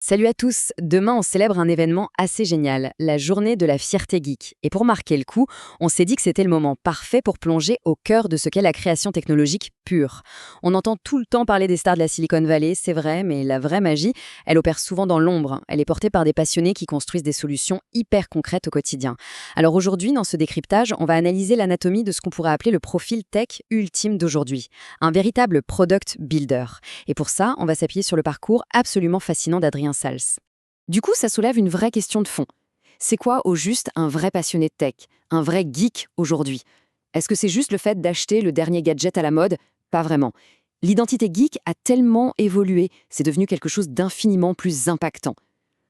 Salut à tous, demain on célèbre un événement assez génial, la journée de la fierté geek. Et pour marquer le coup, on s'est dit que c'était le moment parfait pour plonger au cœur de ce qu'est la création technologique pure. On entend tout le temps parler des stars de la Silicon Valley, c'est vrai, mais la vraie magie, elle opère souvent dans l'ombre. Elle est portée par des passionnés qui construisent des solutions hyper concrètes au quotidien. Alors aujourd'hui, dans ce décryptage, on va analyser l'anatomie de ce qu'on pourrait appeler le profil tech ultime d'aujourd'hui. Un véritable product builder. Et pour ça, on va s'appuyer sur le parcours absolument fascinant d'Adrien Sals. Du coup, ça soulève une vraie question de fond. C'est quoi au juste un vrai passionné de tech, un vrai geek aujourd'hui? Est-ce que c'est juste le fait d'acheter le dernier gadget à la mode? Pas vraiment. L'identité geek a tellement évolué, c'est devenu quelque chose d'infiniment plus impactant.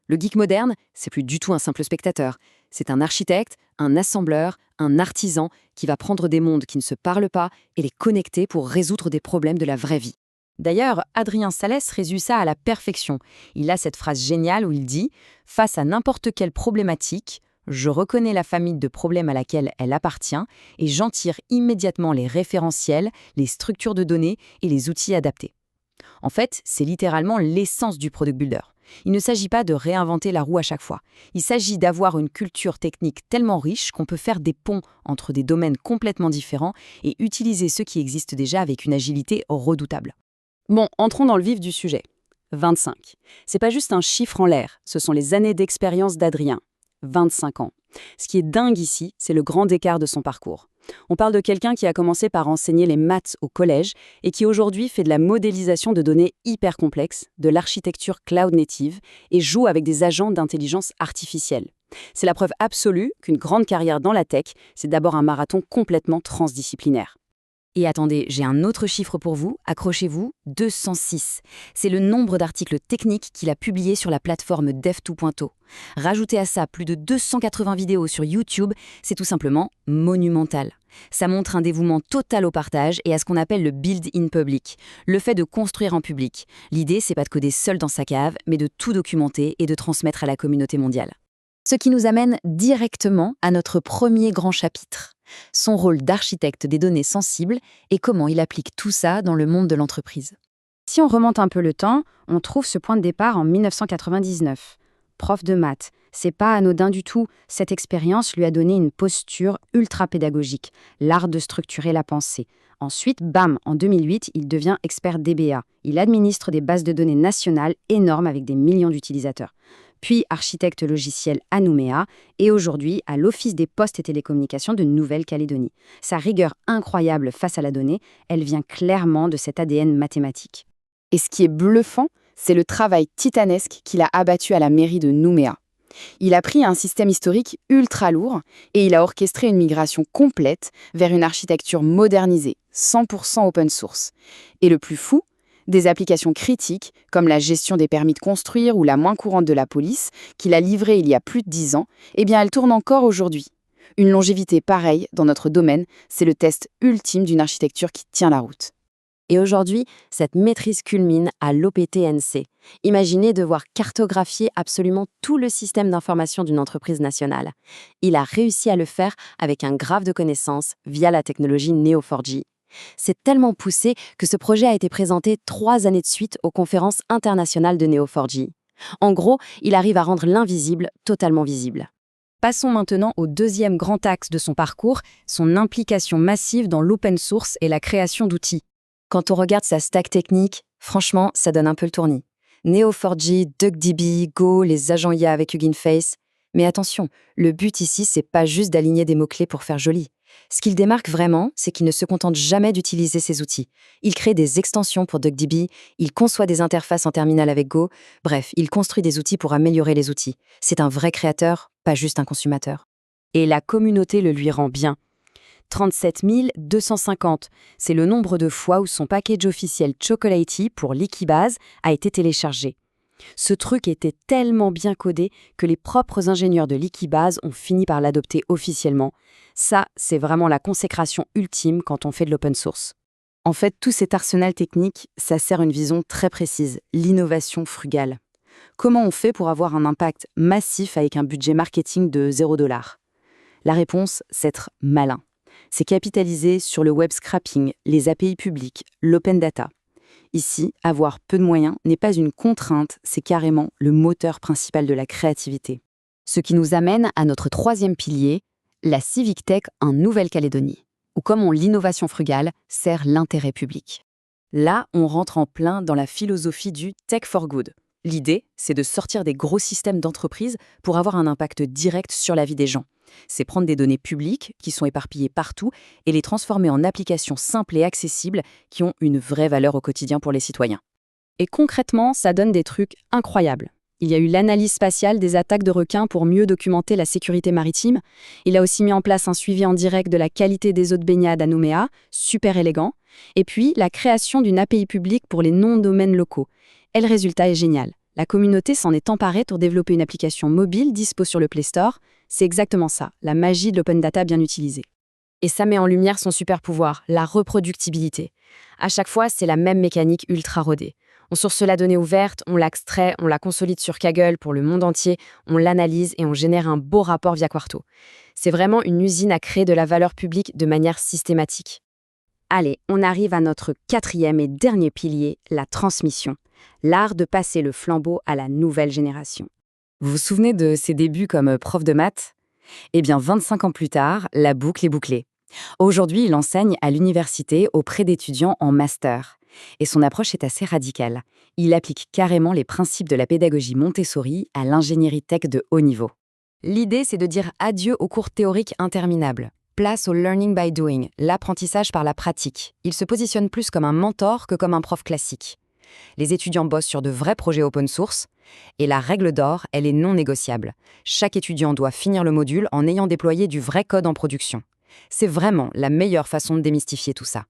Le geek moderne, c'est plus du tout un simple spectateur. C'est un architecte, un assembleur, un artisan qui va prendre des mondes qui ne se parlent pas et les connecter pour résoudre des problèmes de la vraie vie. D'ailleurs, Adrien Sales résume ça à la perfection. Il a cette phrase géniale où il dit « Face à n'importe quelle problématique, je reconnais la famille de problèmes à laquelle elle appartient et j'en tire immédiatement les référentiels, les structures de données et les outils adaptés. » En fait, c'est littéralement l'essence du product builder. Il ne s'agit pas de réinventer la roue à chaque fois. Il s'agit d'avoir une culture technique tellement riche qu'on peut faire des ponts entre des domaines complètement différents et utiliser ceux qui existent déjà avec une agilité redoutable. Bon, entrons dans le vif du sujet. 25. C'est pas juste un chiffre en l'air, ce sont les années d'expérience d'Adrien. 25 ans. Ce qui est dingue ici, c'est le grand écart de son parcours. On parle de quelqu'un qui a commencé par enseigner les maths au collège et qui aujourd'hui fait de la modélisation de données hyper complexes, de l'architecture cloud native et joue avec des agents d'intelligence artificielle. C'est la preuve absolue qu'une grande carrière dans la tech, c'est d'abord un marathon complètement transdisciplinaire. Et attendez, j'ai un autre chiffre pour vous, accrochez-vous, 206. C'est le nombre d'articles techniques qu'il a publiés sur la plateforme Dev2.0. Rajoutez à ça plus de 280 vidéos sur YouTube, c'est tout simplement monumental. Ça montre un dévouement total au partage et à ce qu'on appelle le build in public, le fait de construire en public. L'idée, c'est pas de coder seul dans sa cave, mais de tout documenter et de transmettre à la communauté mondiale. Ce qui nous amène directement à notre premier grand chapitre, son rôle d'architecte des données sensibles et comment il applique tout ça dans le monde de l'entreprise. Si on remonte un peu le temps, on trouve ce point de départ en 1999. Prof de maths, c'est pas anodin du tout, cette expérience lui a donné une posture ultra pédagogique, l'art de structurer la pensée. Ensuite, bam, en 2008, il devient expert DBA. Il administre des bases de données nationales énormes avec des millions d'utilisateurs. Puis architecte logiciel à Nouméa, et aujourd'hui à l'Office des postes et télécommunications de Nouvelle-Calédonie. Sa rigueur incroyable face à la donnée, elle vient clairement de cet ADN mathématique. Et ce qui est bluffant, c'est le travail titanesque qu'il a abattu à la mairie de Nouméa. Il a pris un système historique ultra lourd et il a orchestré une migration complète vers une architecture modernisée, 100% open source. Et le plus fou, des applications critiques, comme la gestion des permis de construire ou la moins courante de la police, qu'il a livrée il y a plus de 10 ans, eh bien elles tournent encore aujourd'hui. Une longévité pareille dans notre domaine, c'est le test ultime d'une architecture qui tient la route. Et aujourd'hui, cette maîtrise culmine à l'OPTNC. Imaginez devoir cartographier absolument tout le système d'information d'une entreprise nationale. Il a réussi à le faire avec un graphe de connaissances via la technologie Neo4j. C'est tellement poussé que ce projet a été présenté 3 années de suite aux conférences internationales de Neo4j. En gros, il arrive à rendre l'invisible totalement visible. Passons maintenant au deuxième grand axe de son parcours, son implication massive dans l'open source et la création d'outils. Quand on regarde sa stack technique, franchement, ça donne un peu le tournis. Neo4j, DuckDB, Go, les agents IA avec Hugging Face. Mais attention, le but ici, c'est pas juste d'aligner des mots-clés pour faire joli. Ce qu'il démarque vraiment, c'est qu'il ne se contente jamais d'utiliser ces outils. Il crée des extensions pour DuckDB, il conçoit des interfaces en terminal avec Go, bref, il construit des outils pour améliorer les outils. C'est un vrai créateur, pas juste un consommateur. Et la communauté le lui rend bien. 37 250, c'est le nombre de fois où son package officiel Chocolatey pour Liquibase a été téléchargé. Ce truc était tellement bien codé que les propres ingénieurs de Liquibase ont fini par l'adopter officiellement. Ça, c'est vraiment la consécration ultime quand on fait de l'open source. En fait, tout cet arsenal technique, ça sert une vision très précise, l'innovation frugale. Comment on fait pour avoir un impact massif avec un budget marketing de $0 ? La réponse, c'est être malin. C'est capitaliser sur le web scrapping, les API publiques, l'open data. Ici, avoir peu de moyens n'est pas une contrainte, c'est carrément le moteur principal de la créativité. Ce qui nous amène à notre troisième pilier, la Civic Tech en Nouvelle-Calédonie, où comment l'innovation frugale sert l'intérêt public. Là, on rentre en plein dans la philosophie du Tech for Good. L'idée, c'est de sortir des gros systèmes d'entreprise pour avoir un impact direct sur la vie des gens. C'est prendre des données publiques qui sont éparpillées partout et les transformer en applications simples et accessibles qui ont une vraie valeur au quotidien pour les citoyens. Et concrètement, ça donne des trucs incroyables. Il y a eu l'analyse spatiale des attaques de requins pour mieux documenter la sécurité maritime. Il a aussi mis en place un suivi en direct de la qualité des eaux de baignade à Nouméa, super élégant. Et puis, la création d'une API publique pour les noms-domaines locaux. Et le résultat est génial. La communauté s'en est emparée pour développer une application mobile dispo sur le Play Store. C'est exactement ça, la magie de l'open data bien utilisée. Et ça met en lumière son super pouvoir, la reproductibilité. À chaque fois, c'est la même mécanique ultra rodée. On source la donnée ouverte, on l'extrait, on la consolide sur Kaggle pour le monde entier, on l'analyse et on génère un beau rapport via Quarto. C'est vraiment une usine à créer de la valeur publique de manière systématique. Allez, on arrive à notre quatrième et dernier pilier, la transmission. L'art de passer le flambeau à la nouvelle génération. Vous vous souvenez de ses débuts comme prof de maths ? Eh bien, 25 ans plus tard, la boucle est bouclée. Aujourd'hui, il enseigne à l'université auprès d'étudiants en master. Et son approche est assez radicale. Il applique carrément les principes de la pédagogie Montessori à l'ingénierie tech de haut niveau. L'idée, c'est de dire adieu aux cours théoriques interminables. Place au learning by doing, l'apprentissage par la pratique. Il se positionne plus comme un mentor que comme un prof classique. Les étudiants bossent sur de vrais projets open source. Et la règle d'or, elle est non négociable. Chaque étudiant doit finir le module en ayant déployé du vrai code en production. C'est vraiment la meilleure façon de démystifier tout ça.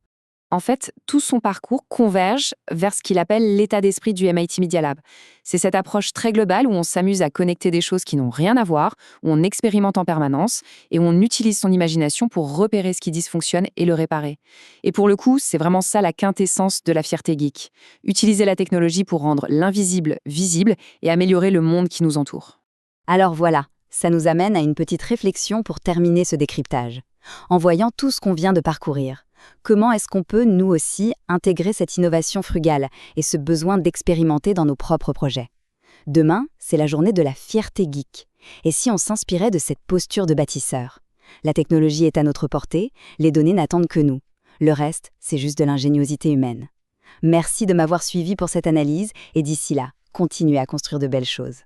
En fait, tout son parcours converge vers ce qu'il appelle l'état d'esprit du MIT Media Lab. C'est cette approche très globale où on s'amuse à connecter des choses qui n'ont rien à voir, où on expérimente en permanence et où on utilise son imagination pour repérer ce qui dysfonctionne et le réparer. Et pour le coup, c'est vraiment ça la quintessence de la fierté geek. Utiliser la technologie pour rendre l'invisible visible et améliorer le monde qui nous entoure. Alors voilà, ça nous amène à une petite réflexion pour terminer ce décryptage. En voyant tout ce qu'on vient de parcourir, comment est-ce qu'on peut, nous aussi, intégrer cette innovation frugale et ce besoin d'expérimenter dans nos propres projets ? Demain, c'est la journée de la fierté geek. Et si on s'inspirait de cette posture de bâtisseur ? La technologie est à notre portée, les données n'attendent que nous. Le reste, c'est juste de l'ingéniosité humaine. Merci de m'avoir suivi pour cette analyse et d'ici là, continuez à construire de belles choses.